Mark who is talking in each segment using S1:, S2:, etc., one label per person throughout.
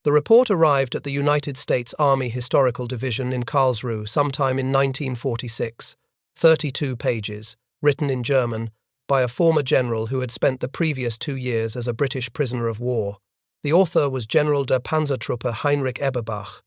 S1: The report arrived at the United States Army Historical Division in Karlsruhe sometime in 1946, 32 pages, written in German, by a former general who had spent the previous 2 years as a British prisoner of war. The author was General der Panzertruppe Heinrich Eberbach.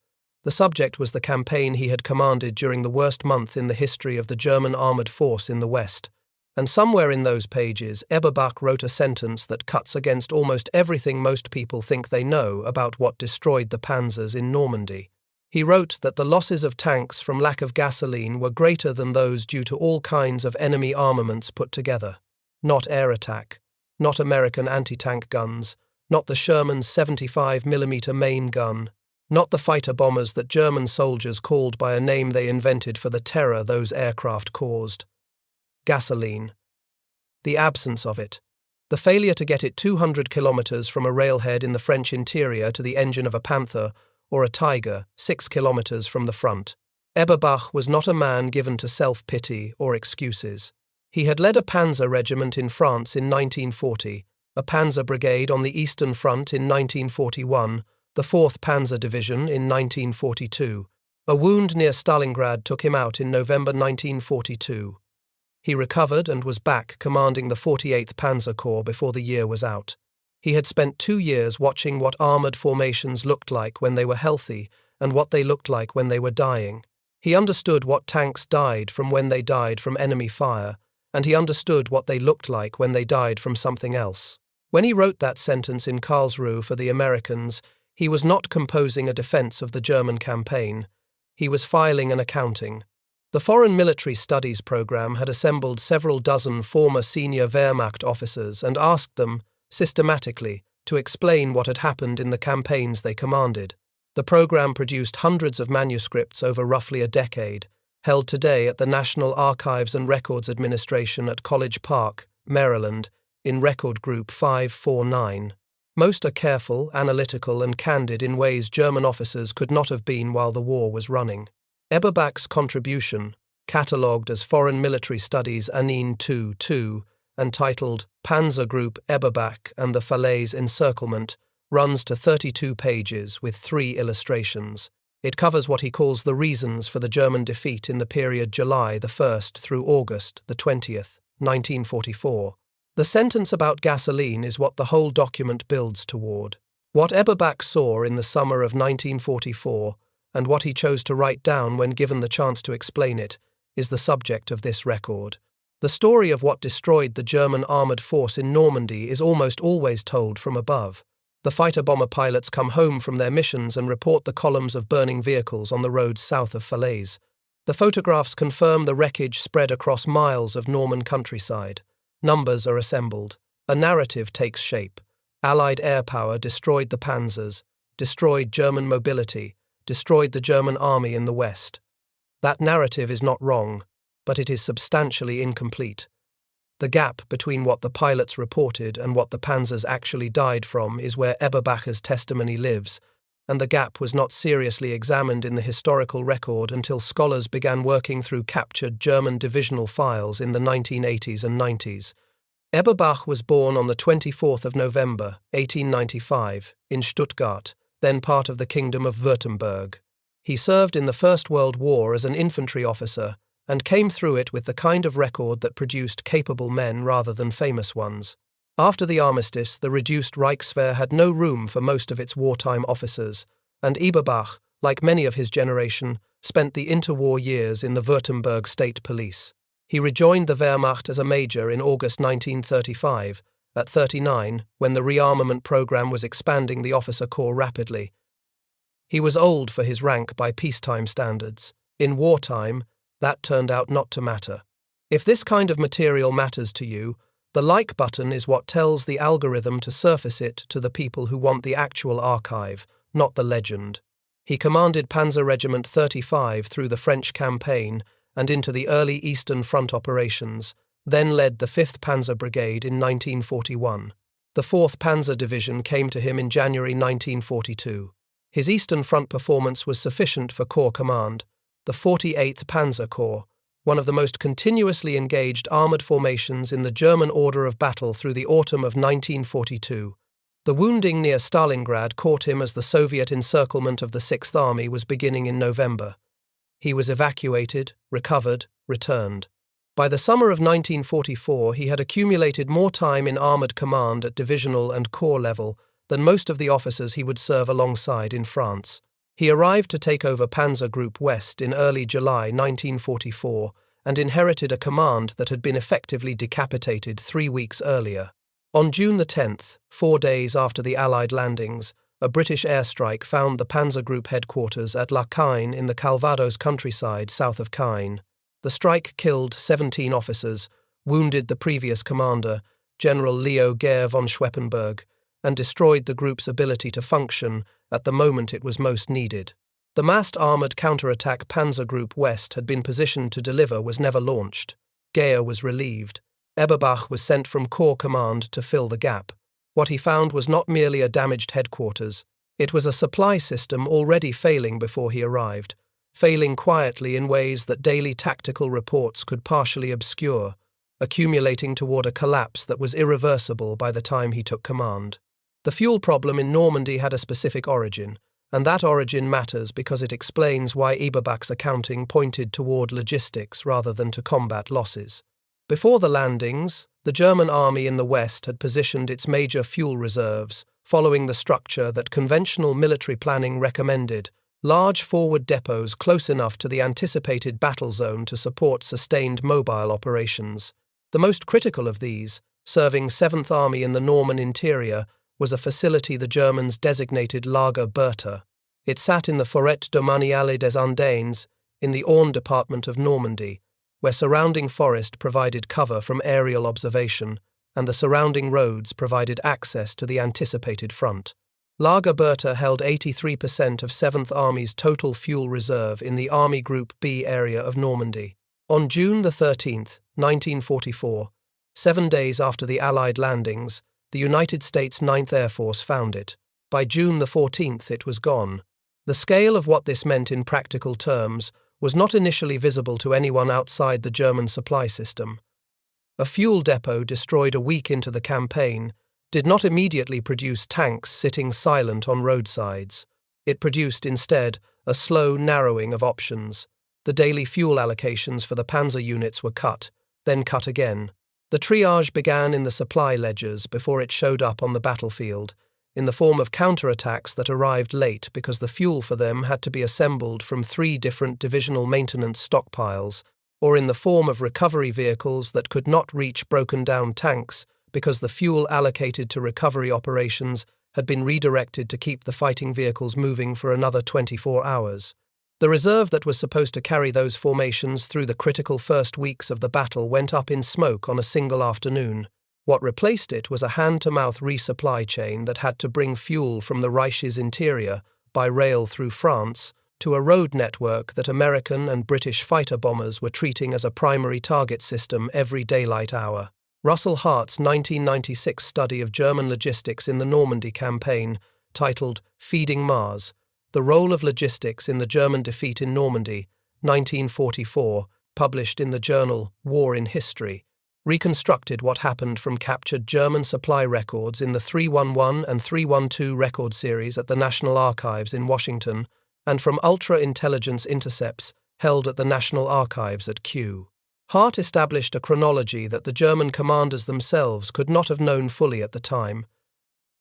S1: The subject was the campaign he had commanded during the worst month in the history of the German armoured force in the West. And somewhere in those pages, Eberbach wrote a sentence that cuts against almost everything most people think they know about what destroyed the Panzers in Normandy. He wrote that the losses of tanks from lack of gasoline were greater than those due to all kinds of enemy armaments put together. Not air attack, not American anti-tank guns, not the Sherman's 75mm main gun, not the fighter bombers that German soldiers called by a name they invented for the terror those aircraft caused. Gasoline. The absence of it. The failure to get it 200 kilometers from a railhead in the French interior to the engine of a Panther or a Tiger 6 kilometers from the front. Eberbach was not a man given to self-pity or excuses. He had led a Panzer regiment in France in 1940, a Panzer brigade on the Eastern Front in 1941, the 4th Panzer Division in 1942. A wound near Stalingrad took him out in November 1942. He recovered and was back commanding the 48th Panzer Corps before the year was out. He had spent 2 years watching what armoured formations looked like when they were healthy and what they looked like when they were dying. He understood what tanks died from when they died from enemy fire, and he understood what they looked like when they died from something else. When he wrote that sentence in Karlsruhe for the Americans, he was not composing a defence of the German campaign. He was filing an accounting. The Foreign Military Studies program had assembled several dozen former senior Wehrmacht officers and asked them, systematically, to explain what had happened in the campaigns they commanded. The program produced hundreds of manuscripts over roughly a decade, held today at the National Archives and Records Administration at College Park, Maryland, in Record Group 549. Most are careful, analytical, and candid in ways German officers could not have been while the war was running. Eberbach's contribution, catalogued as Foreign Military Studies Anine 2-2 and titled Panzergruppe Eberbach and the Falaise Encirclement, runs to 32 pages with 3 illustrations. It covers what he calls the reasons for the German defeat in the period July 1st through August 20th, 1944. The sentence about gasoline is what the whole document builds toward. What Eberbach saw in the summer of 1944 and what he chose to write down when given the chance to explain it, is the subject of this record. The story of what destroyed the German armoured force in Normandy is almost always told from above. The fighter-bomber pilots come home from their missions and report the columns of burning vehicles on the roads south of Falaise. The photographs confirm the wreckage spread across miles of Norman countryside. Numbers are assembled. A narrative takes shape. Allied air power destroyed the Panzers, destroyed German mobility, destroyed the German army in the West. That narrative is not wrong, but it is substantially incomplete. The gap between what the pilots reported and what the Panzers actually died from is where Eberbach's testimony lives, and the gap was not seriously examined in the historical record until scholars began working through captured German divisional files in the 1980s and 90s. Eberbach was born on the 24th of November, 1895, in Stuttgart, then part of the Kingdom of Württemberg. He served in the First World War as an infantry officer and came through it with the kind of record that produced capable men rather than famous ones. After the armistice, the reduced Reichswehr had no room for most of its wartime officers, and Eberbach, like many of his generation, spent the interwar years in the Württemberg State Police. He rejoined the Wehrmacht as a major in August 1935, at 39, when the rearmament program was expanding the officer corps rapidly. He was old for his rank by peacetime standards. In wartime, that turned out not to matter. If this kind of material matters to you, the like button is what tells the algorithm to surface it to the people who want the actual archive, not the legend. He commanded Panzer Regiment 35 through the French campaign and into the early Eastern Front operations, then led the 5th Panzer Brigade in 1941. The 4th Panzer Division came to him in January 1942. His Eastern Front performance was sufficient for Corps Command. The 48th Panzer Corps, one of the most continuously engaged armoured formations in the German order of battle through the autumn of 1942. The wounding near Stalingrad caught him as the Soviet encirclement of the Sixth Army was beginning in November. He was evacuated, recovered, returned. By the summer of 1944, he had accumulated more time in armoured command at divisional and corps level than most of the officers he would serve alongside in France. He arrived to take over Panzergruppe West in early July 1944 and inherited a command that had been effectively decapitated 3 weeks earlier. On June the 10th, 4 days after the Allied landings, a British airstrike found the Panzergruppe headquarters at La Caine in the Calvados countryside south of Caen. The strike killed 17 officers, wounded the previous commander, General Leo Gere von Schweppenberg, and destroyed the group's ability to function at the moment it was most needed. The massed armoured counterattack Panzergruppe West had been positioned to deliver was never launched. Gere was relieved. Eberbach was sent from Corps Command to fill the gap. What he found was not merely a damaged headquarters. It was a supply system already failing before he arrived, failing quietly in ways that daily tactical reports could partially obscure, accumulating toward a collapse that was irreversible by the time he took command. The fuel problem in Normandy had a specific origin, and that origin matters because it explains why Eberbach's accounting pointed toward logistics rather than to combat losses. Before the landings, the German army in the west had positioned its major fuel reserves, following the structure that conventional military planning recommended, large forward depots close enough to the anticipated battle zone to support sustained mobile operations. The most critical of these, serving 7th Army in the Norman interior, was a facility the Germans designated Lager Berta. It sat in the Forêt domaniale des Ardennes, in the Orne department of Normandy, where surrounding forest provided cover from aerial observation, and the surrounding roads provided access to the anticipated front. Lager Berta held 83% of 7th Army's total fuel reserve in the Army Group B area of Normandy. On June 13, 1944, 7 days after the Allied landings, the United States 9th Air Force found it. By June 14th, it was gone. The scale of what this meant in practical terms was not initially visible to anyone outside the German supply system. A fuel depot destroyed a week into the campaign did not immediately produce tanks sitting silent on roadsides. It produced instead a slow narrowing of options. The daily fuel allocations for the Panzer units were cut, then cut again. The triage began in the supply ledgers before it showed up on the battlefield, in the form of counterattacks that arrived late because the fuel for them had to be assembled from 3 different divisional maintenance stockpiles, or in the form of recovery vehicles that could not reach broken-down tanks because the fuel allocated to recovery operations had been redirected to keep the fighting vehicles moving for another 24 hours. The reserve that was supposed to carry those formations through the critical first weeks of the battle went up in smoke on a single afternoon. What replaced it was a hand-to-mouth resupply chain that had to bring fuel from the Reich's interior, by rail through France, to a road network that American and British fighter bombers were treating as a primary target system every daylight hour. Russell Hart's 1996 study of German logistics in the Normandy campaign, titled Feeding Mars, The Role of Logistics in the German Defeat in Normandy, 1944, published in the journal War in History, reconstructed what happened from captured German supply records in the 311 and 312 record series at the National Archives in Washington and from ultra-intelligence intercepts held at the National Archives at Kew. Hart established a chronology that the German commanders themselves could not have known fully at the time.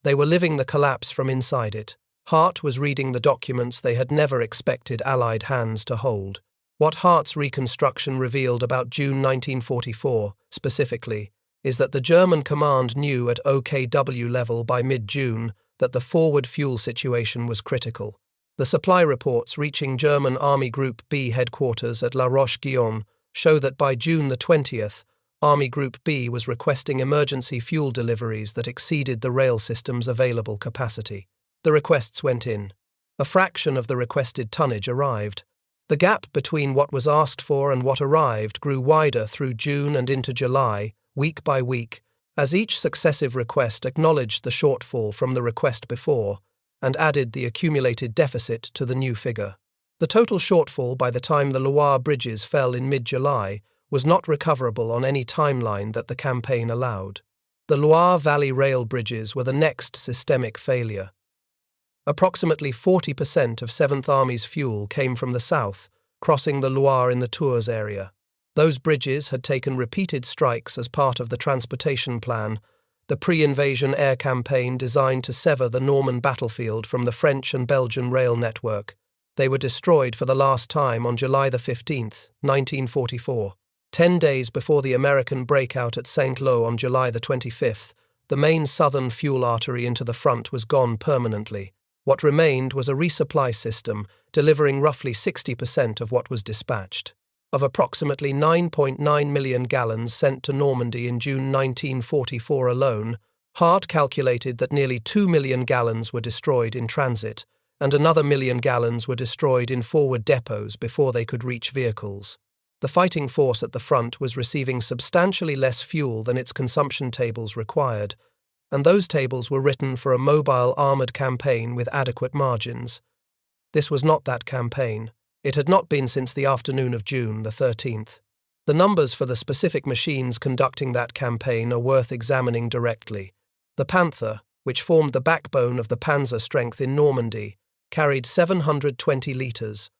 S1: They were living the collapse from inside it. Hart was reading the documents they had never expected Allied hands to hold. What Hart's reconstruction revealed about June 1944, specifically, is that the German command knew at OKW level by mid-June that the forward fuel situation was critical. The supply reports reaching German Army Group B headquarters at La Roche-Guyon show that by June the 20th, Army Group B was requesting emergency fuel deliveries that exceeded the rail system's available capacity. The requests went in. A fraction of the requested tonnage arrived. The gap between what was asked for and what arrived grew wider through June and into July, week by week, as each successive request acknowledged the shortfall from the request before and added the accumulated deficit to the new figure. The total shortfall by the time the Loire bridges fell in mid-July was not recoverable on any timeline that the campaign allowed. The Loire Valley rail bridges were the next systemic failure. Approximately 40% of 7th Army's fuel came from the south, crossing the Loire in the Tours area. Those bridges had taken repeated strikes as part of the transportation plan, the pre-invasion air campaign designed to sever the Norman battlefield from the French and Belgian rail network. They were destroyed for the last time on July 15, 1944. 10 days before the American breakout at Saint-Lô on July 25, the main southern fuel artery into the front was gone permanently. What remained was a resupply system, delivering roughly 60% of what was dispatched. Of approximately 9.9 million gallons sent to Normandy in June 1944 alone, Hart calculated that nearly 2 million gallons were destroyed in transit, and another million gallons were destroyed in forward depots before they could reach vehicles. The fighting force at the front was receiving substantially less fuel than its consumption tables required, and those tables were written for a mobile armoured campaign with adequate margins. This was not that campaign. It had not been since the afternoon of June the 13th. The numbers for the specific machines conducting that campaign are worth examining directly. The Panther, which formed the backbone of the Panzer strength in Normandy, carried 720 litres.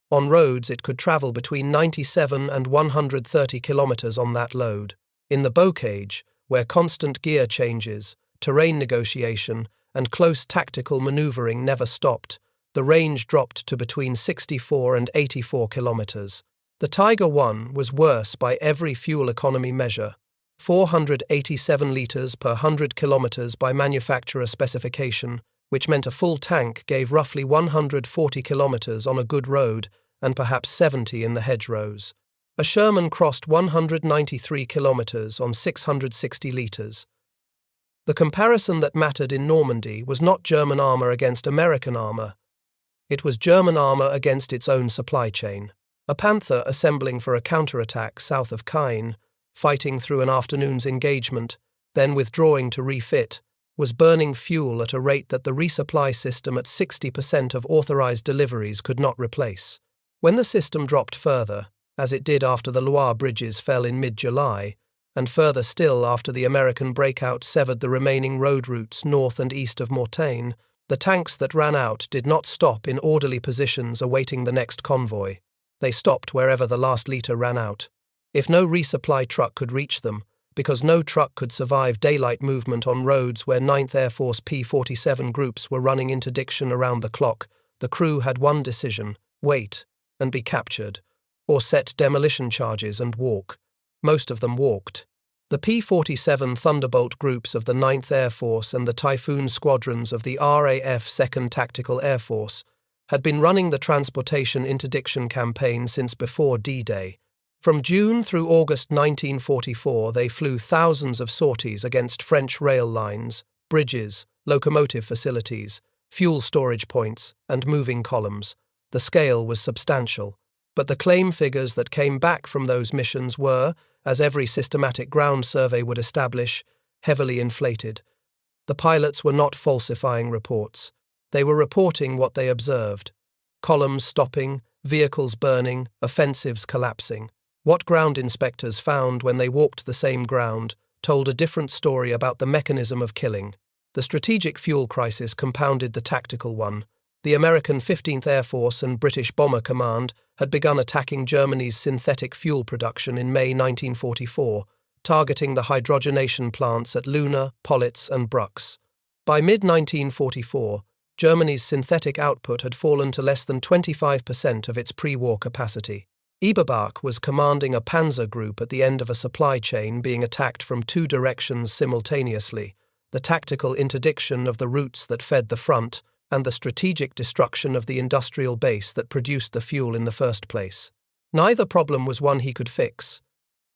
S1: On roads it could travel between 97 and 130 kilometres on that load. In the bocage, where constant gear changes, terrain negotiation, and close tactical manoeuvring never stopped, the range dropped to between 64 and 84 kilometres. The Tiger I was worse by every fuel economy measure, 487 litres per 100 kilometres by manufacturer specification, which meant a full tank gave roughly 140 kilometres on a good road and perhaps 70 in the hedgerows. A Sherman crossed 193 kilometres on 660 litres. The comparison that mattered in Normandy was not German armour against American armour. It was German armour against its own supply chain. A Panther assembling for a counterattack south of Caen, fighting through an afternoon's engagement, then withdrawing to refit, was burning fuel at a rate that the resupply system at 60% of authorised deliveries could not replace. When the system dropped further, as it did after the Loire bridges fell in mid-July, and further still after the American breakout severed the remaining road routes north and east of Mortain, the tanks that ran out did not stop in orderly positions awaiting the next convoy. They stopped wherever the last litre ran out. If no resupply truck could reach them, because no truck could survive daylight movement on roads where 9th Air Force P-47 groups were running interdiction around the clock, the crew had one decision: wait and be captured, or set demolition charges and walk. Most of them walked. The P-47 Thunderbolt groups of the 9th Air Force and the Typhoon squadrons of the RAF 2nd Tactical Air Force had been running the transportation interdiction campaign since before D-Day. From June through August 1944, they flew thousands of sorties against French rail lines, bridges, locomotive facilities, fuel storage points, and moving columns. The scale was substantial, but the claim figures that came back from those missions were, as every systematic ground survey would establish, heavily inflated. The pilots were not falsifying reports. They were reporting what they observed: columns stopping, vehicles burning, offensives collapsing. What ground inspectors found when they walked the same ground told a different story about the mechanism of killing. The strategic fuel crisis compounded the tactical one. The American 15th Air Force and British Bomber Command had begun attacking Germany's synthetic fuel production in May 1944, targeting the hydrogenation plants at Luna, Pollitz and Brux. By mid-1944, Germany's synthetic output had fallen to less than 25% of its pre-war capacity. Eberbach was commanding a Panzer group at the end of a supply chain being attacked from two directions simultaneously: the tactical interdiction of the routes that fed the front and the strategic destruction of the industrial base that produced the fuel in the first place. Neither problem was one he could fix.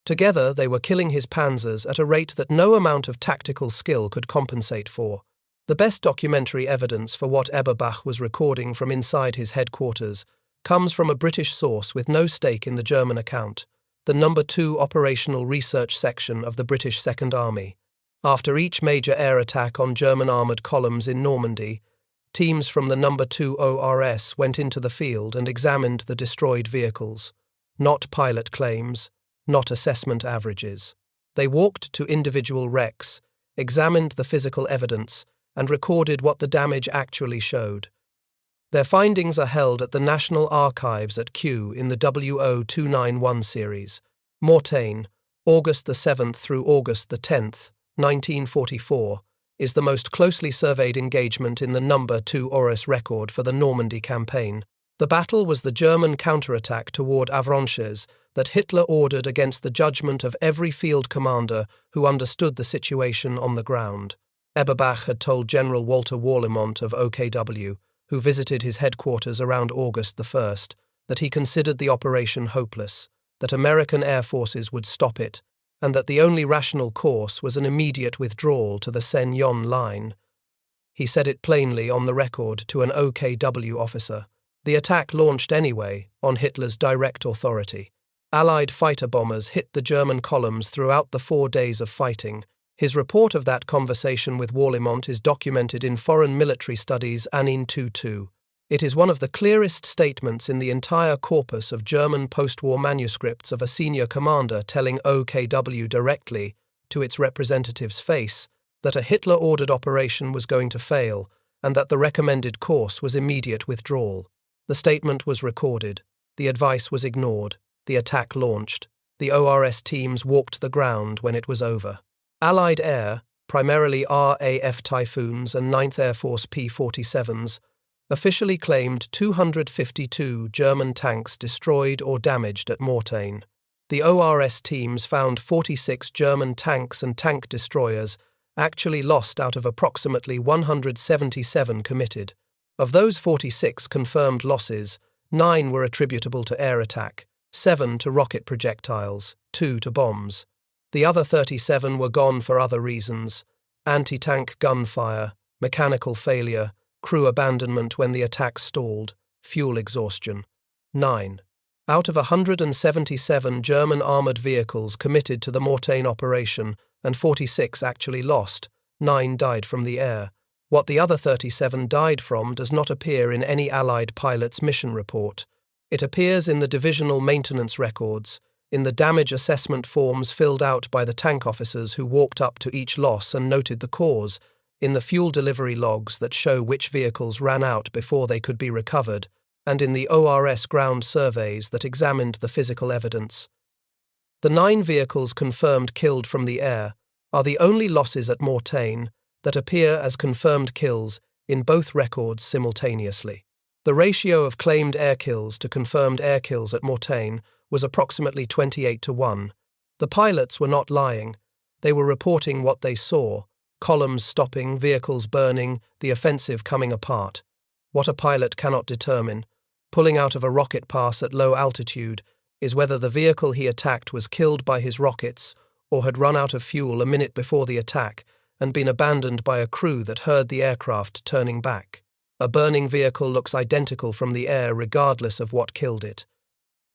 S1: Together they were killing his Panzers at a rate that no amount of tactical skill could compensate for. The best documentary evidence for what Eberbach was recording from inside his headquarters comes from a British source with no stake in the German account, the No. 2 Operational Research Section of the British Second Army. After each major air attack on German armoured columns in Normandy, teams from the No. 2 ORS went into the field and examined the destroyed vehicles. Not pilot claims, not assessment averages. They walked to individual wrecks, examined the physical evidence, and recorded what the damage actually showed. Their findings are held at the National Archives at Kew in the WO291 series. Mortain, August the 7th through August the 10th, 1944, is the most closely surveyed engagement in the number 2 ORS record for the Normandy campaign. The battle was the German counterattack toward Avranches that Hitler ordered against the judgment of every field commander who understood the situation on the ground. Eberbach had told General Walter Warlimont of OKW, who visited his headquarters around August the 1st, that he considered the operation hopeless, that American air forces would stop it, and that the only rational course was an immediate withdrawal to the Seine-Yonne line. He said it plainly on the record to an OKW officer. The attack launched anyway, on Hitler's direct authority. Allied fighter bombers hit the German columns throughout the 4 days of fighting. His report of that conversation with Warlimont is documented in Foreign Military Studies Annin 22. It is one of the clearest statements in the entire corpus of German post-war manuscripts of a senior commander telling OKW directly, to its representative's face, that a Hitler-ordered operation was going to fail and that the recommended course was immediate withdrawal. The statement was recorded. The advice was ignored. The attack launched. The ORS teams walked the ground when it was over. Allied air, primarily RAF Typhoons and 9th Air Force P-47s, officially claimed 252 German tanks destroyed or damaged at Mortain. The ORS teams found 46 German tanks and tank destroyers actually lost out of approximately 177 committed. Of those 46 confirmed losses, 9 were attributable to air attack, 7 to rocket projectiles, 2 to bombs. The other 37 were gone for other reasons: anti-tank gunfire, mechanical failure, crew abandonment when the attack stalled, fuel exhaustion. 9. Out of 177 German armoured vehicles committed to the Mortain operation, and 46 actually lost, 9 died from the air. What the other 37 died from does not appear in any Allied pilot's mission report. It appears in the divisional maintenance records, in the damage assessment forms filled out by the tank officers who walked up to each loss and noted the cause, in the fuel delivery logs that show which vehicles ran out before they could be recovered, and in the ORS ground surveys that examined the physical evidence. The 9 vehicles confirmed killed from the air are the only losses at Mortain that appear as confirmed kills in both records simultaneously. The ratio of claimed air kills to confirmed air kills at Mortain was approximately 28-1. The pilots were not lying. They were reporting what they saw: columns stopping, vehicles burning, the offensive coming apart. What a pilot cannot determine, pulling out of a rocket pass at low altitude, is whether the vehicle he attacked was killed by his rockets or had run out of fuel a minute before the attack and been abandoned by a crew that heard the aircraft turning back. A burning vehicle looks identical from the air regardless of what killed it.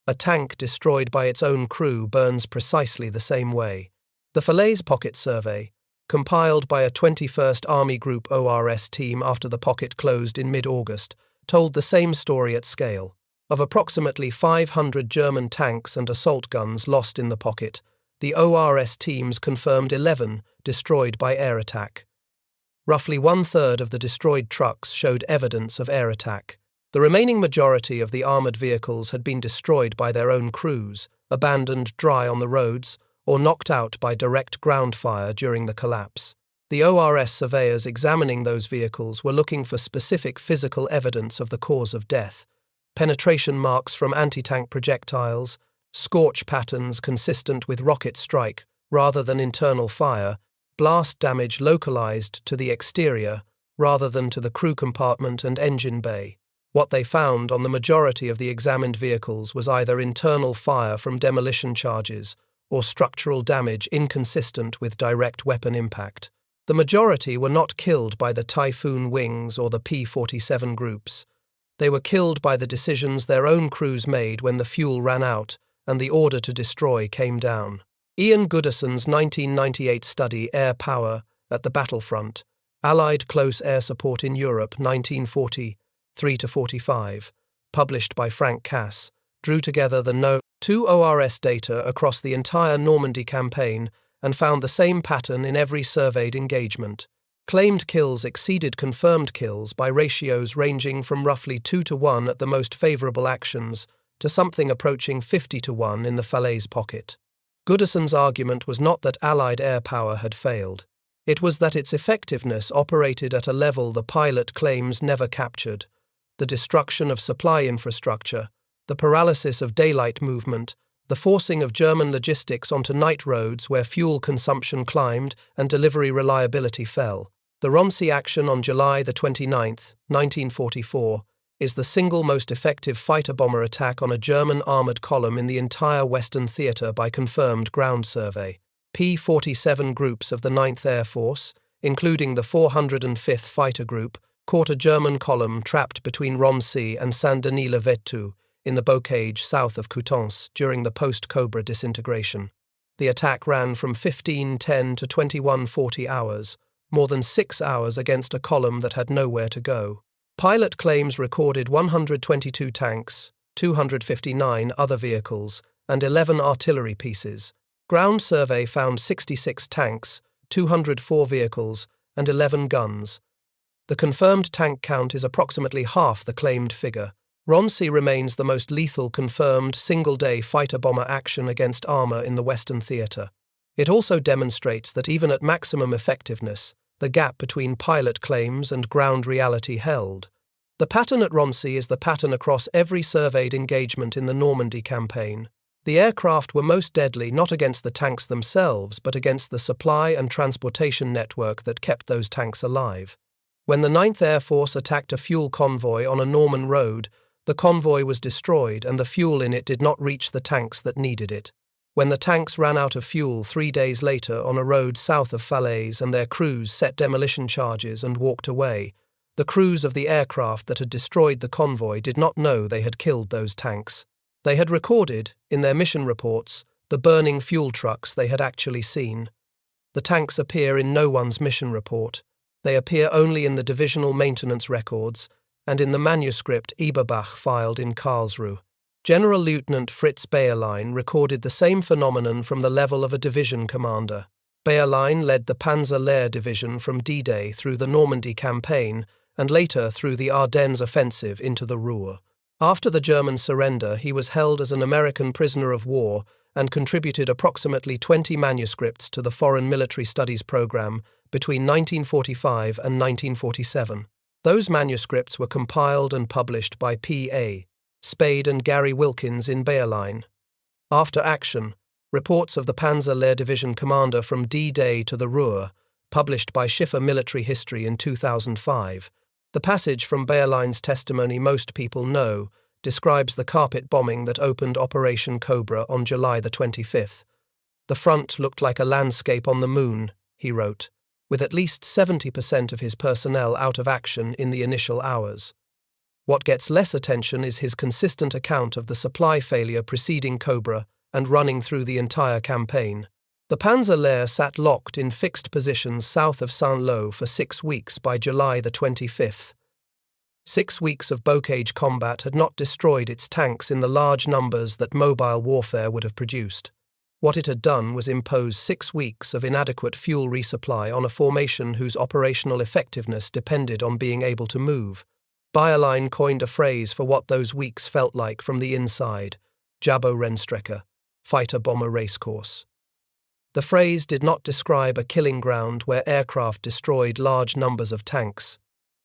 S1: A tank destroyed by its own crew burns precisely the same way. The Falaise Pocket Survey, compiled by a 21st Army Group ORS team after the pocket closed in mid-August, told the same story at scale. Of approximately 500 German tanks and assault guns lost in the pocket, the ORS teams confirmed 11 destroyed by air attack. Roughly 1/3 of the destroyed trucks showed evidence of air attack. The remaining majority of the armoured vehicles had been destroyed by their own crews, abandoned dry on the roads, or knocked out by direct ground fire during the collapse. The ORS surveyors examining those vehicles were looking for specific physical evidence of the cause of death: penetration marks from anti-tank projectiles, scorch patterns consistent with rocket strike rather than internal fire, blast damage localized to the exterior rather than to the crew compartment and engine bay. What they found on the majority of the examined vehicles was either internal fire from demolition charges or structural damage inconsistent with direct weapon impact. The majority were not killed by the Typhoon wings or the P-47 groups. They were killed by the decisions their own crews made when the fuel ran out and the order to destroy came down. Ian Gooderson's 1998 study Air Power at the Battlefront, Allied Close Air Support in Europe 1943-45, published by Frank Cass, drew together the No. 2 ORS data across the entire Normandy campaign and found the same pattern in every surveyed engagement. Claimed kills exceeded confirmed kills by ratios ranging from roughly 2-1 at the most favourable actions to something approaching 50-1 in the Falaise pocket. Gooderson's argument was not that Allied air power had failed. It was that its effectiveness operated at a level the pilot claims never captured. The destruction of supply infrastructure, the paralysis of daylight movement, the forcing of German logistics onto night roads where fuel consumption climbed and delivery reliability fell. The Roncy action on July 29, 1944, is the single most effective fighter-bomber attack on a German armoured column in the entire Western Theatre by confirmed ground survey. P-47 groups of the 9th Air Force, including the 405th Fighter Group, caught a German column trapped between Roncy and Saint-Denis-le-Vertou in the bocage south of Coutances during the post-Cobra disintegration. The attack ran from 15:10 to 21:40 hours, more than 6 hours against a column that had nowhere to go. Pilot claims recorded 122 tanks, 259 other vehicles, and 11 artillery pieces. Ground survey found 66 tanks, 204 vehicles, and 11 guns. The confirmed tank count is approximately half the claimed figure. Roncy remains the most lethal confirmed single-day fighter-bomber action against armour in the Western Theatre. It also demonstrates that even at maximum effectiveness, the gap between pilot claims and ground reality held. The pattern at Roncy is the pattern across every surveyed engagement in the Normandy campaign. The aircraft were most deadly not against the tanks themselves, but against the supply and transportation network that kept those tanks alive. When the 9th Air Force attacked a fuel convoy on a Norman road, the convoy was destroyed and the fuel in it did not reach the tanks that needed it. When the tanks ran out of fuel 3 days later on a road south of Falaise and their crews set demolition charges and walked away, the crews of the aircraft that had destroyed the convoy did not know they had killed those tanks. They had recorded, in their mission reports, the burning fuel trucks they had actually seen. The tanks appear in no one's mission report. They appear only in the divisional maintenance records and in the manuscript Eberbach filed in Karlsruhe. General Lieutenant Fritz Bayerlein recorded the same phenomenon from the level of a division commander. Bayerlein led the Panzer Loire division from D-Day through the Normandy campaign and later through the Ardennes offensive into the Ruhr. After the German surrender, he was held as an American prisoner of war and contributed approximately 20 manuscripts to the Foreign Military Studies program between 1945 and 1947. Those manuscripts were compiled and published by P.A. Spade and Gary Wilkins in Bayerlein. After action, reports of the Panzer Loire Division commander from D-Day to the Ruhr, published by Schiffer Military History in 2005. The passage from Bayerlein's testimony most people know describes the carpet bombing that opened Operation Cobra on July the 25th. The front looked like a landscape on the moon, he wrote, with at least 70% of his personnel out of action in the initial hours. What gets less attention is his consistent account of the supply failure preceding Cobra and running through the entire campaign. The Panzer Loire sat locked in fixed positions south of Saint-Lô for 6 weeks by July the 25th. 6 weeks of bocage combat had not destroyed its tanks in the large numbers that mobile warfare would have produced. What it had done was impose 6 weeks of inadequate fuel resupply on a formation whose operational effectiveness depended on being able to move. Bayerlein coined a phrase for what those weeks felt like from the inside: Jabo-Rennstrecke, fighter-bomber racecourse. The phrase did not describe a killing ground where aircraft destroyed large numbers of tanks.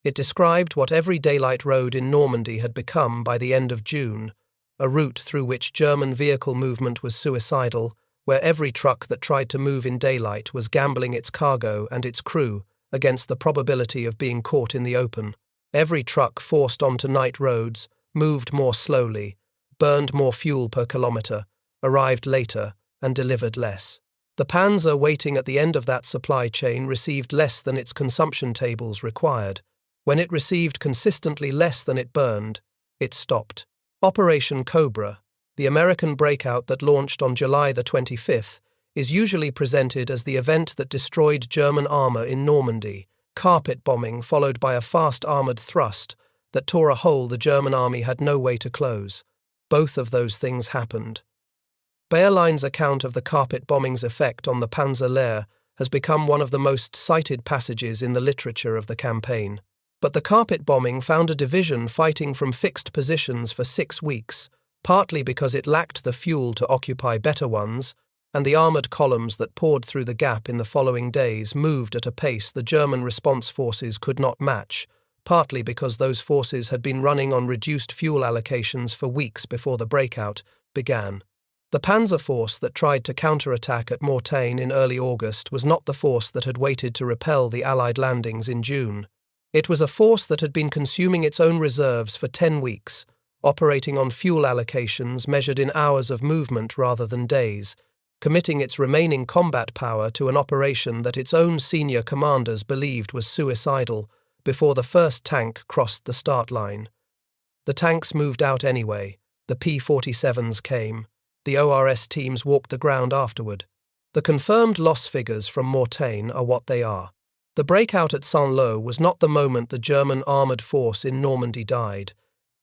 S1: It described what every daylight road in Normandy had become by the end of June, a route through which German vehicle movement was suicidal, where every truck that tried to move in daylight was gambling its cargo and its crew against the probability of being caught in the open. Every truck forced onto night roads moved more slowly, burned more fuel per kilometre, arrived later, and delivered less. The Panzer waiting at the end of that supply chain received less than its consumption tables required. When it received consistently less than it burned, it stopped. Operation Cobra, the American breakout that launched on July the 25th, is usually presented as the event that destroyed German armour in Normandy, carpet bombing followed by a fast armoured thrust that tore a hole the German army had no way to close. Both of those things happened. Bayerlein's account of the carpet bombing's effect on the Panzer Laire has become one of the most cited passages in the literature of the campaign. But the carpet bombing found a division fighting from fixed positions for 6 weeks, partly because it lacked the fuel to occupy better ones, and the armoured columns that poured through the gap in the following days moved at a pace the German response forces could not match, partly because those forces had been running on reduced fuel allocations for weeks before the breakout began. The Panzer force that tried to counterattack at Mortain in early August was not the force that had waited to repel the Allied landings in June. It was a force that had been consuming its own reserves for 10 weeks, operating on fuel allocations measured in hours of movement rather than days, committing its remaining combat power to an operation that its own senior commanders believed was suicidal before the first tank crossed the start line. The tanks moved out anyway. The P-47s came. The ORS teams walked the ground afterward. The confirmed loss figures from Mortain are what they are. The breakout at Saint-Lô was not the moment the German armoured force in Normandy died.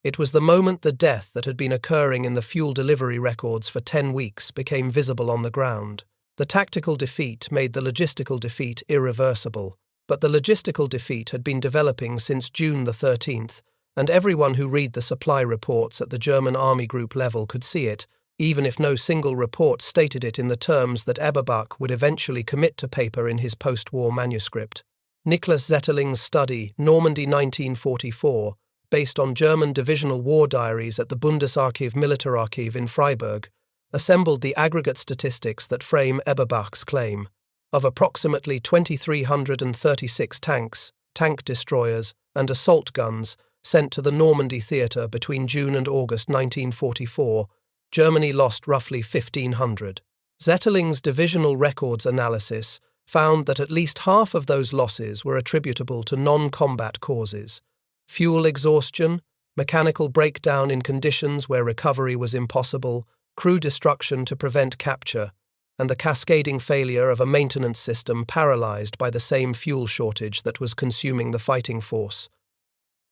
S1: It was the moment the death that had been occurring in the fuel delivery records for 10 weeks became visible on the ground. The tactical defeat made the logistical defeat irreversible, but the logistical defeat had been developing since June the 13th, and everyone who read the supply reports at the German army group level could see it, even if no single report stated it in the terms that Eberbach would eventually commit to paper in his post-war manuscript. Niklas Zetterling's study, Normandy 1944, based on German divisional war diaries at the Bundesarchiv Militararchiv in Freiburg, assembled the aggregate statistics that frame Eberbach's claim. Of approximately 2,336 tanks, tank destroyers, and assault guns sent to the Normandy theatre between June and August 1944, Germany lost roughly 1,500. Zetterling's divisional records analysis found that at least half of those losses were attributable to non-combat causes: fuel exhaustion, mechanical breakdown in conditions where recovery was impossible, crew destruction to prevent capture, and the cascading failure of a maintenance system paralyzed by the same fuel shortage that was consuming the fighting force.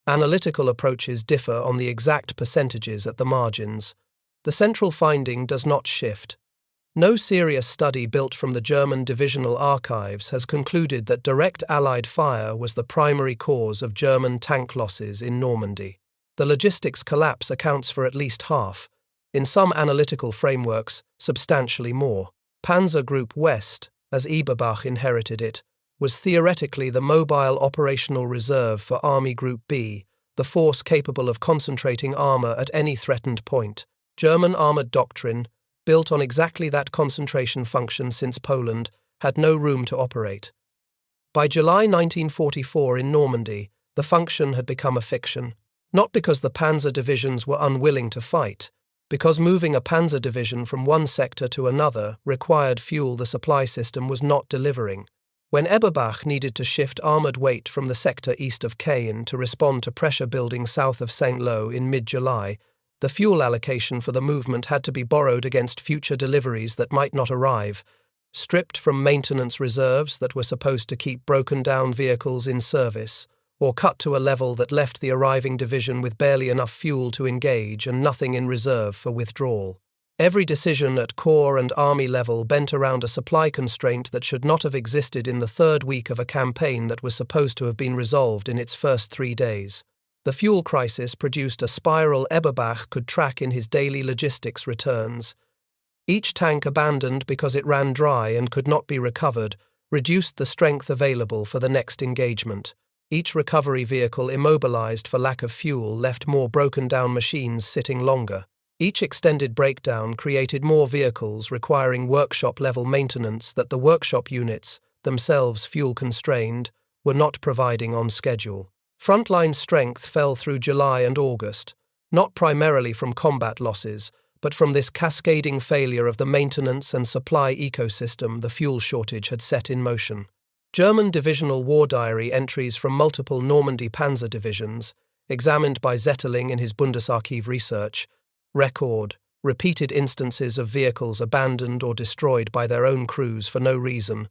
S1: Analytical approaches differ on the exact percentages at the margins. The central finding does not shift. No serious study built from the German divisional archives has concluded that direct Allied fire was the primary cause of German tank losses in Normandy. The logistics collapse accounts for at least half, in some analytical frameworks, substantially more. Panzergruppe West, as Eberbach inherited it, was theoretically the mobile operational reserve for Army Group B, the force capable of concentrating armour at any threatened point. German armoured doctrine, built on exactly that concentration function since Poland, had no room to operate. By July 1944 in Normandy, the function had become a fiction, not because the Panzer divisions were unwilling to fight, because moving a Panzer division from one sector to another required fuel the supply system was not delivering. When Eberbach needed to shift armoured weight from the sector east of Caen to respond to pressure building south of Saint-Lô in mid-July, the fuel allocation for the movement had to be borrowed against future deliveries that might not arrive, stripped from maintenance reserves that were supposed to keep broken-down vehicles in service, or cut to a level that left the arriving division with barely enough fuel to engage and nothing in reserve for withdrawal. Every decision at corps and army level bent around a supply constraint that should not have existed in the third week of a campaign that was supposed to have been resolved in its first 3 days. The fuel crisis produced a spiral Eberbach could track in his daily logistics returns. Each tank abandoned because it ran dry and could not be recovered reduced the strength available for the next engagement. Each recovery vehicle immobilized for lack of fuel left more broken-down machines sitting longer. Each extended breakdown created more vehicles requiring workshop-level maintenance that the workshop units, themselves fuel-constrained, were not providing on schedule. Frontline strength fell through July and August, not primarily from combat losses, but from this cascading failure of the maintenance and supply ecosystem the fuel shortage had set in motion. German divisional war diary entries from multiple Normandy Panzer divisions, examined by Zetterling in his Bundesarchiv research, record repeated instances of vehicles abandoned or destroyed by their own crews for no reason,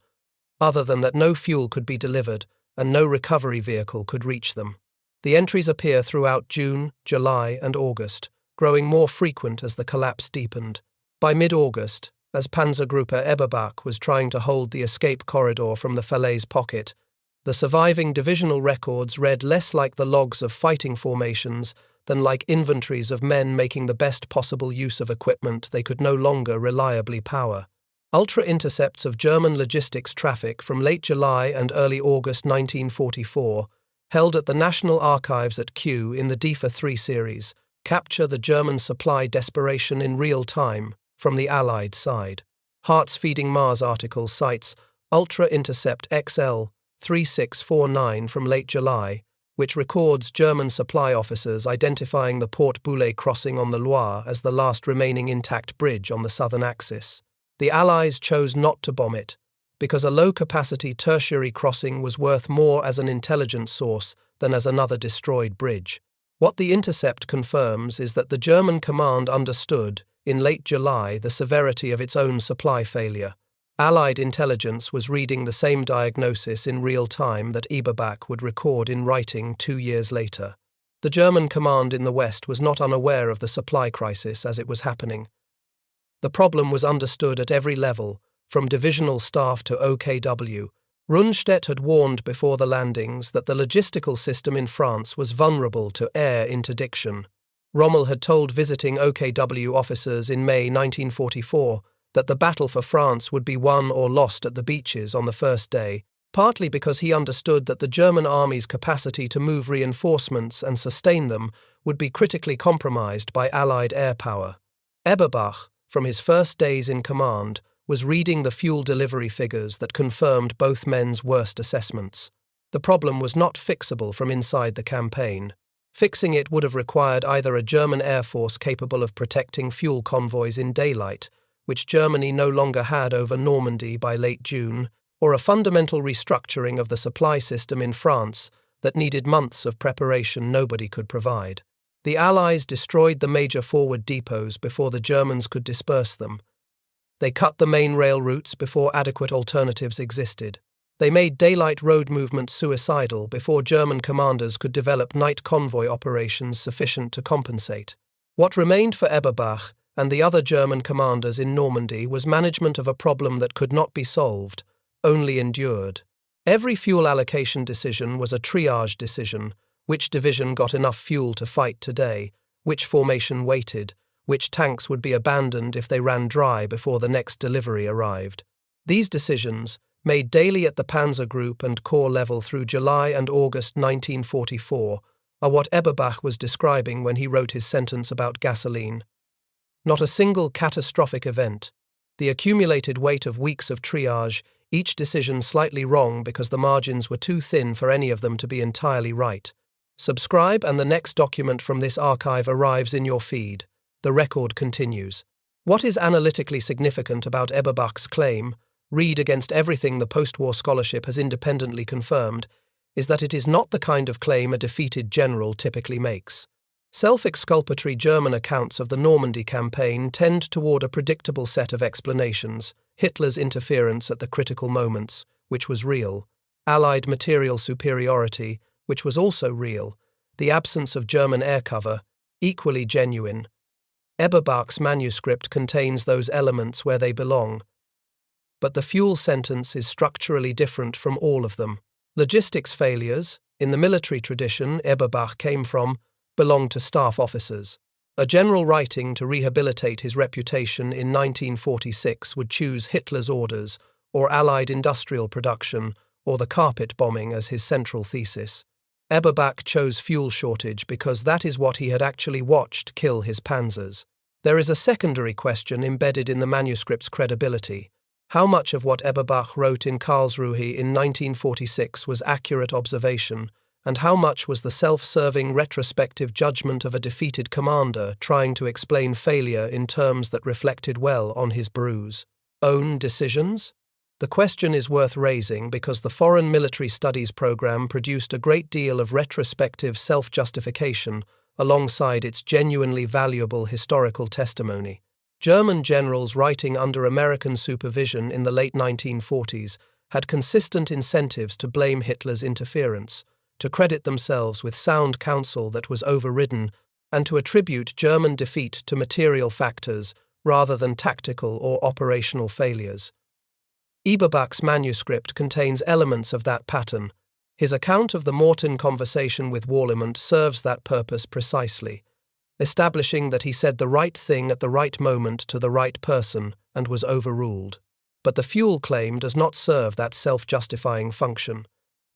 S1: other than that no fuel could be delivered and no recovery vehicle could reach them. The entries appear throughout June, July, and August, growing more frequent as the collapse deepened. By mid-August, as Panzergruppe Eberbach was trying to hold the escape corridor from the Falaise pocket, the surviving divisional records read less like the logs of fighting formations than like inventories of men making the best possible use of equipment they could no longer reliably power. Ultra-intercepts of German logistics traffic from late July and early August 1944, held at the National Archives at Kew in the DEFA 3 series, capture the German supply desperation in real time from the Allied side. Hart's Feeding Mars article cites Ultra-Intercept XL 3649 from late July, which records German supply officers identifying the Port Boulay crossing on the Loire as the last remaining intact bridge on the southern axis. The Allies chose not to bomb it, because a low-capacity tertiary crossing was worth more as an intelligence source than as another destroyed bridge. What the intercept confirms is that the German command understood, in late July, the severity of its own supply failure. Allied intelligence was reading the same diagnosis in real time that Eberbach would record in writing 2 years later. The German command in the West was not unaware of the supply crisis as it was happening. The problem was understood at every level, from divisional staff to OKW. Rundstedt had warned before the landings that the logistical system in France was vulnerable to air interdiction. Rommel had told visiting OKW officers in May 1944 that the battle for France would be won or lost at the beaches on the first day, partly because he understood that the German army's capacity to move reinforcements and sustain them would be critically compromised by Allied air power. Eberbach, from his first days in command, was reading the fuel delivery figures that confirmed both men's worst assessments. The problem was not fixable from inside the campaign. Fixing it would have required either a German air force capable of protecting fuel convoys in daylight, which Germany no longer had over Normandy by late June, or a fundamental restructuring of the supply system in France that needed months of preparation nobody could provide. The Allies destroyed the major forward depots before the Germans could disperse them. They cut the main rail routes before adequate alternatives existed. They made daylight road movement suicidal before German commanders could develop night convoy operations sufficient to compensate. What remained for Eberbach and the other German commanders in Normandy was management of a problem that could not be solved, only endured. Every fuel allocation decision was a triage decision: which division got enough fuel to fight today, which formation waited, which tanks would be abandoned if they ran dry before the next delivery arrived. These decisions, made daily at the Panzer Group and Corps level through July and August 1944, are what Eberbach was describing when he wrote his sentence about gasoline. Not a single catastrophic event. The accumulated weight of weeks of triage, each decision slightly wrong because the margins were too thin for any of them to be entirely right. Subscribe and the next document from this archive arrives in your feed. The record continues. What is analytically significant about Eberbach's claim, read against everything the post-war scholarship has independently confirmed, is that it is not the kind of claim a defeated general typically makes. Self-exculpatory German accounts of the Normandy campaign tend toward a predictable set of explanations: Hitler's interference at the critical moments, which was real; Allied material superiority, which was also real; the absence of German air cover, equally genuine. Eberbach's manuscript contains those elements where they belong. But the fuel sentence is structurally different from all of them. Logistics failures, in the military tradition Eberbach came from, belonged to staff officers. A general writing to rehabilitate his reputation in 1946 would choose Hitler's orders, or Allied industrial production, or the carpet bombing as his central thesis. Eberbach chose fuel shortage because that is what he had actually watched kill his panzers. There is a secondary question embedded in the manuscript's credibility. How much of what Eberbach wrote in Karlsruhe in 1946 was accurate observation, and how much was the self-serving retrospective judgment of a defeated commander trying to explain failure in terms that reflected well on his bruise? Own decisions? The question is worth raising because the Foreign Military Studies program produced a great deal of retrospective self-justification alongside its genuinely valuable historical testimony. German generals writing under American supervision in the late 1940s had consistent incentives to blame Hitler's interference, to credit themselves with sound counsel that was overridden, and to attribute German defeat to material factors rather than tactical or operational failures. Eberbach's manuscript contains elements of that pattern. His account of the Mortain conversation with Warlimont serves that purpose precisely, establishing that he said the right thing at the right moment to the right person and was overruled. But the fuel claim does not serve that self-justifying function.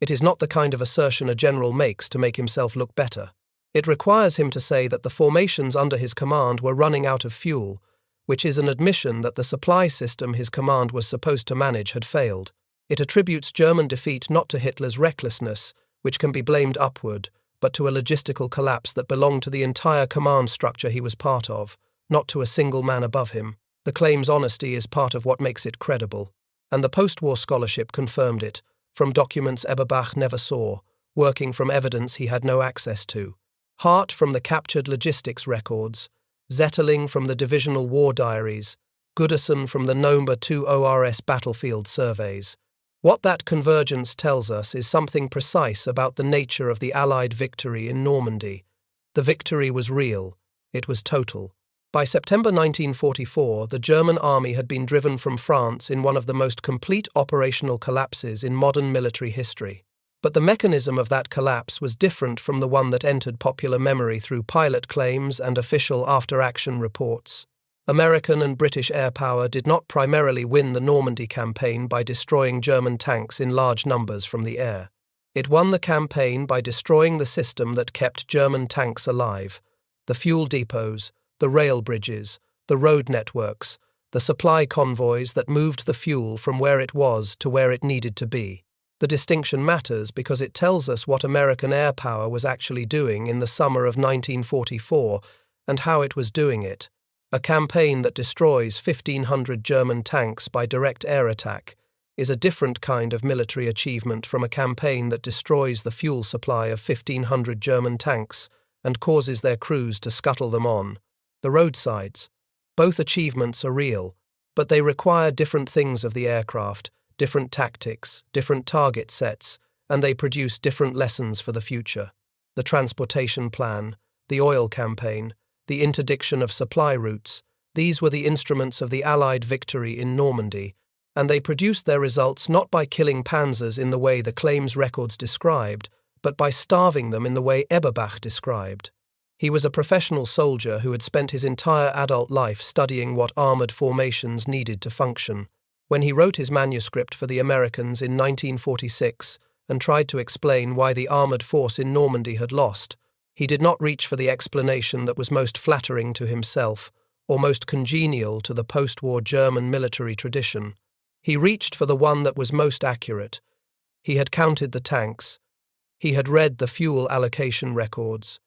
S1: It is not the kind of assertion a general makes to make himself look better. It requires him to say that the formations under his command were running out of fuel, which is an admission that the supply system his command was supposed to manage had failed. It attributes German defeat not to Hitler's recklessness, which can be blamed upward, but to a logistical collapse that belonged to the entire command structure he was part of, not to a single man above him. The claim's honesty is part of what makes it credible, and the post-war scholarship confirmed it, from documents Eberbach never saw, working from evidence he had no access to. Hart from the captured logistics records, Zetterling from the divisional war diaries, Gooderson from the No. 2 ORS battlefield surveys. What that convergence tells us is something precise about the nature of the Allied victory in Normandy. The victory was real. It was total. By September 1944, the German army had been driven from France in one of the most complete operational collapses in modern military history. But the mechanism of that collapse was different from the one that entered popular memory through pilot claims and official after-action reports. American and British air power did not primarily win the Normandy campaign by destroying German tanks in large numbers from the air. It won the campaign by destroying the system that kept German tanks alive: the fuel depots, the rail bridges, the road networks, the supply convoys that moved the fuel from where it was to where it needed to be. The distinction matters because it tells us what American air power was actually doing in the summer of 1944 and how it was doing it. A campaign that destroys 1,500 German tanks by direct air attack is a different kind of military achievement from a campaign that destroys the fuel supply of 1,500 German tanks and causes their crews to scuttle them on the roadsides. Both achievements are real, but they require different things of the aircraft, different tactics, different target sets, and they produce different lessons for the future. The transportation plan, the oil campaign, the interdiction of supply routes, these were the instruments of the Allied victory in Normandy, and they produced their results not by killing Panzers in the way the claims records described, but by starving them in the way Eberbach described. He was a professional soldier who had spent his entire adult life studying what armored formations needed to function. When he wrote his manuscript for the Americans in 1946 and tried to explain why the armored force in Normandy had lost, he did not reach for the explanation that was most flattering to himself or most congenial to the post-war German military tradition. He reached for the one that was most accurate. He had counted the tanks. He had read the fuel allocation records.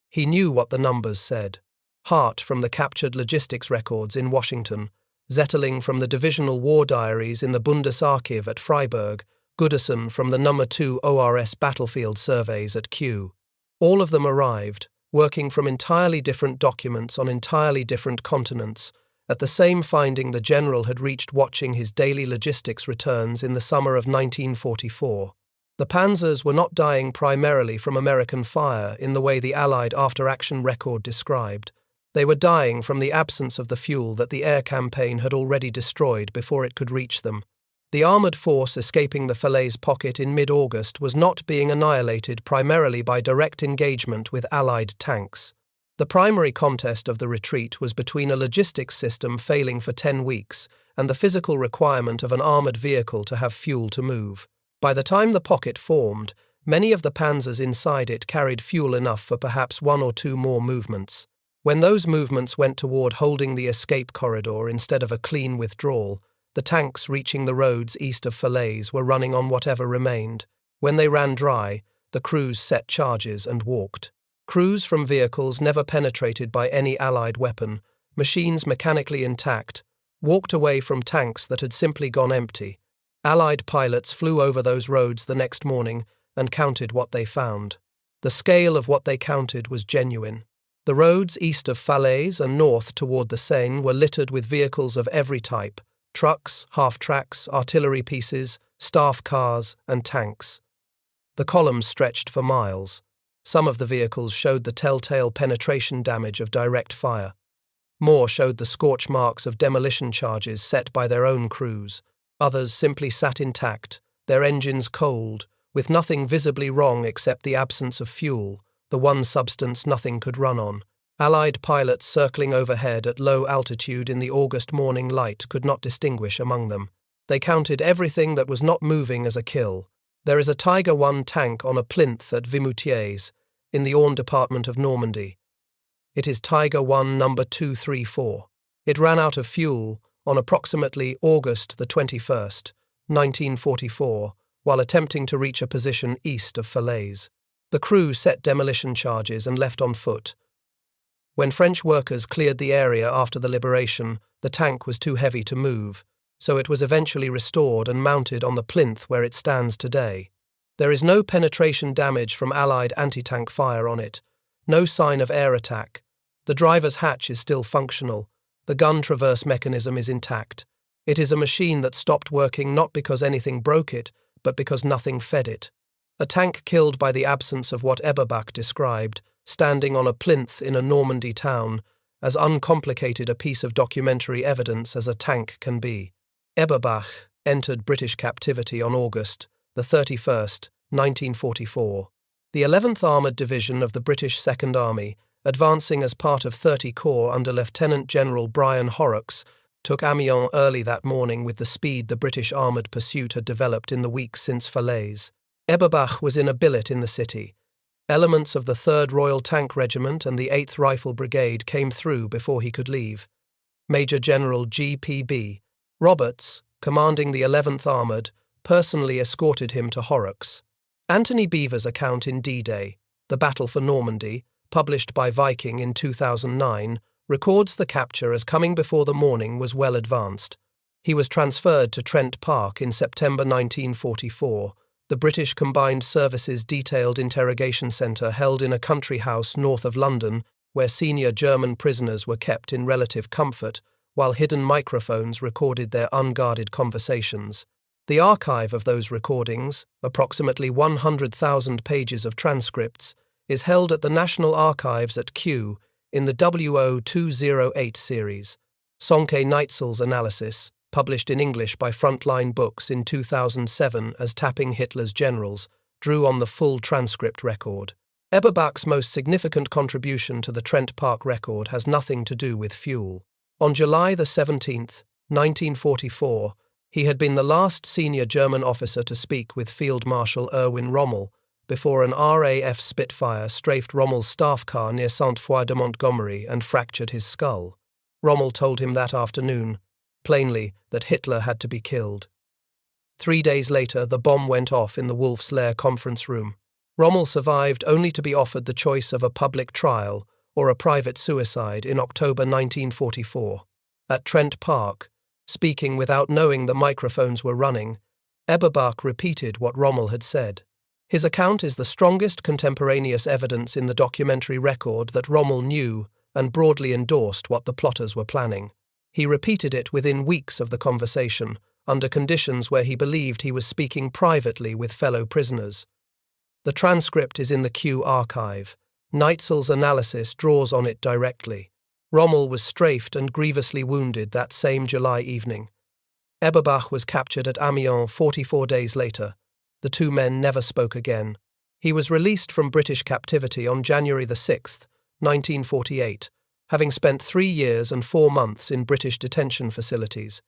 S1: He knew what the numbers said. Hart from the captured logistics records in Washington, Zetterling from the divisional war diaries in the Bundesarchiv at Freiburg, Gooderson from the No. 2 ORS battlefield surveys at Kew. All of them arrived, working from entirely different documents on entirely different continents, at the same finding the general had reached watching his daily logistics returns in the summer of 1944. The Panzers were not dying primarily from American fire in the way the Allied after-action record described. They were dying from the absence of the fuel that the air campaign had already destroyed before it could reach them. The armoured force escaping the Falaise pocket in mid-August was not being annihilated primarily by direct engagement with Allied tanks. The primary contest of the retreat was between a logistics system failing for 10 weeks and the physical requirement of an armoured vehicle to have fuel to move. By the time the pocket formed, many of the Panzers inside it carried fuel enough for perhaps 1 or 2 more movements. When those movements went toward holding the escape corridor instead of a clean withdrawal, the tanks reaching the roads east of Falaise were running on whatever remained. When they ran dry, the crews set charges and walked. Crews from vehicles never penetrated by any Allied weapon, machines mechanically intact, walked away from tanks that had simply gone empty. Allied pilots flew over those roads the next morning and counted what they found. The scale of what they counted was genuine. The roads east of Falaise and north toward the Seine were littered with vehicles of every type: trucks, half-tracks, artillery pieces, staff cars, and tanks. The columns stretched for miles. Some of the vehicles showed the telltale penetration damage of direct fire. More showed the scorch marks of demolition charges set by their own crews. Others simply sat intact, their engines cold, with nothing visibly wrong except the absence of fuel, the one substance nothing could run on. Allied pilots circling overhead at low altitude in the August morning light could not distinguish among them. They counted everything that was not moving as a kill. There is a Tiger I tank on a plinth at Vimoutiers, in the Orne department of Normandy. It is Tiger I number 234. It ran out of fuel on approximately August the 21st, 1944, while attempting to reach a position east of Falaise. The crew set demolition charges and left on foot. When French workers cleared the area after the liberation, the tank was too heavy to move, so it was eventually restored and mounted on the plinth where it stands today. There is no penetration damage from Allied anti-tank fire on it, no sign of air attack. The driver's hatch is still functional. The gun traverse mechanism is intact. It is a machine that stopped working not because anything broke it, but because nothing fed it. A tank killed by the absence of what Eberbach described, standing on a plinth in a Normandy town, as uncomplicated a piece of documentary evidence as a tank can be. Eberbach entered British captivity on August the 31st, 1944. The 11th Armoured Division of the British Second Army, advancing as part of 30 Corps under Lieutenant General Brian Horrocks, took Amiens early that morning with the speed the British armoured pursuit had developed in the weeks since Falaise. Eberbach was in a billet in the city. Elements of the 3rd Royal Tank Regiment and the 8th Rifle Brigade came through before he could leave. Major General G.P.B. Roberts, commanding the 11th Armoured, personally escorted him to Horrocks. Anthony Beevor's account in D-Day, The Battle for Normandy, published by Viking in 2009, records the capture as coming before the morning was well advanced. He was transferred to Trent Park in September 1944, the British Combined Services Detailed Interrogation Centre held in a country house north of London, where senior German prisoners were kept in relative comfort, while hidden microphones recorded their unguarded conversations. The archive of those recordings, approximately 100,000 pages of transcripts, is held at the National Archives at Kew in the WO208 series. Sonke Neitzel's analysis, published in English by Frontline Books in 2007 as Tapping Hitler's Generals, drew on the full transcript record. Eberbach's most significant contribution to the Trent Park record has nothing to do with fuel. On July the 17th, 1944, he had been the last senior German officer to speak with Field Marshal Erwin Rommel before an RAF Spitfire strafed Rommel's staff car near Sainte-Foy de Montgomery and fractured his skull. Rommel told him that afternoon, plainly, that Hitler had to be killed. 3 days later, the bomb went off in the Wolf's Lair conference room. Rommel survived only to be offered the choice of a public trial or a private suicide in October 1944. At Trent Park, speaking without knowing the microphones were running, Eberbach repeated what Rommel had said. His account is the strongest contemporaneous evidence in the documentary record that Rommel knew and broadly endorsed what the plotters were planning. He repeated it within weeks of the conversation, under conditions where he believed he was speaking privately with fellow prisoners. The transcript is in the Kew archive. Neitzel's analysis draws on it directly. Rommel was strafed and grievously wounded that same July evening. Eberbach was captured at Amiens 44 days later. The two men never spoke again. He was released from British captivity on January the 6th, 1948, having spent 3 years and 4 months in British detention facilities.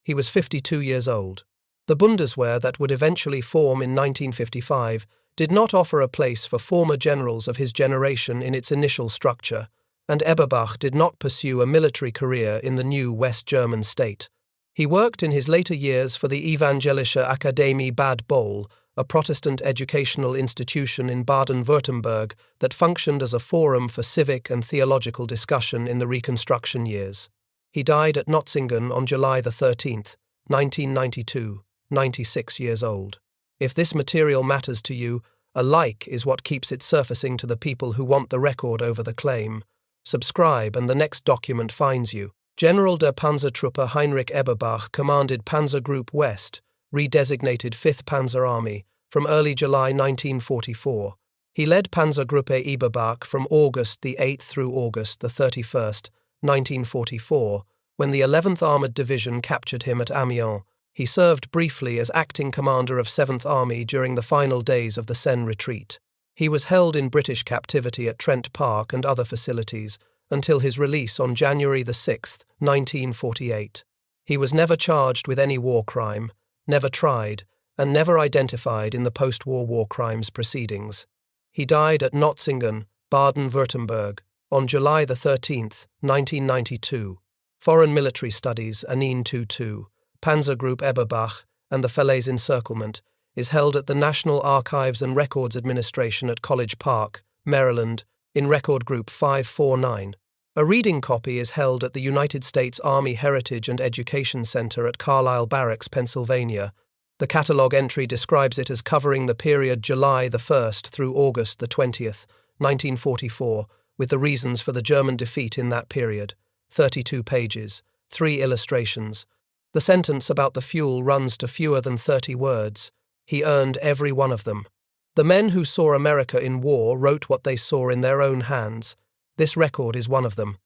S1: He was 52 years old. The Bundeswehr that would eventually form in 1955 did not offer a place for former generals of his generation in its initial structure, and Eberbach did not pursue a military career in the new West German state. He worked in his later years for the Evangelische Akademie Bad Boll, a Protestant educational institution in Baden-Württemberg that functioned as a forum for civic and theological discussion in the Reconstruction years. He died at Notzingen on July the 13th, 1992, 96 years old. If this material matters to you, a like is what keeps it surfacing to the people who want the record over the claim. Subscribe and the next document finds you. General der Panzertruppe Heinrich Eberbach commanded Panzergruppe West, redesignated 5th Panzer Army, from early July 1944. He led Panzergruppe Eberbach from August the 8th through August the 31st, 1944, when the 11th Armoured Division captured him at Amiens. He served briefly as acting commander of 7th Army during the final days of the Seine retreat. He was held in British captivity at Trent Park and other facilities until his release on January 6, 1948. He was never charged with any war crime, never tried, and never identified in the post-war war crimes proceedings. He died at Notzingen, Baden-Württemberg, on July 13, 1992. Foreign Military Studies, Anine 22, Panzergruppe Eberbach, and the Falaise Encirclement, is held at the National Archives and Records Administration at College Park, Maryland, in Record Group 549. A reading copy is held at the United States Army Heritage and Education Center at Carlisle Barracks, Pennsylvania. The catalogue entry describes it as covering the period July 1st through August 20th, 1944, with the reasons for the German defeat in that period. 32 pages, 3 illustrations. The sentence about the fuel runs to fewer than 30 words. He earned every one of them. The men who saw America in war wrote what they saw in their own hands. This record is one of them.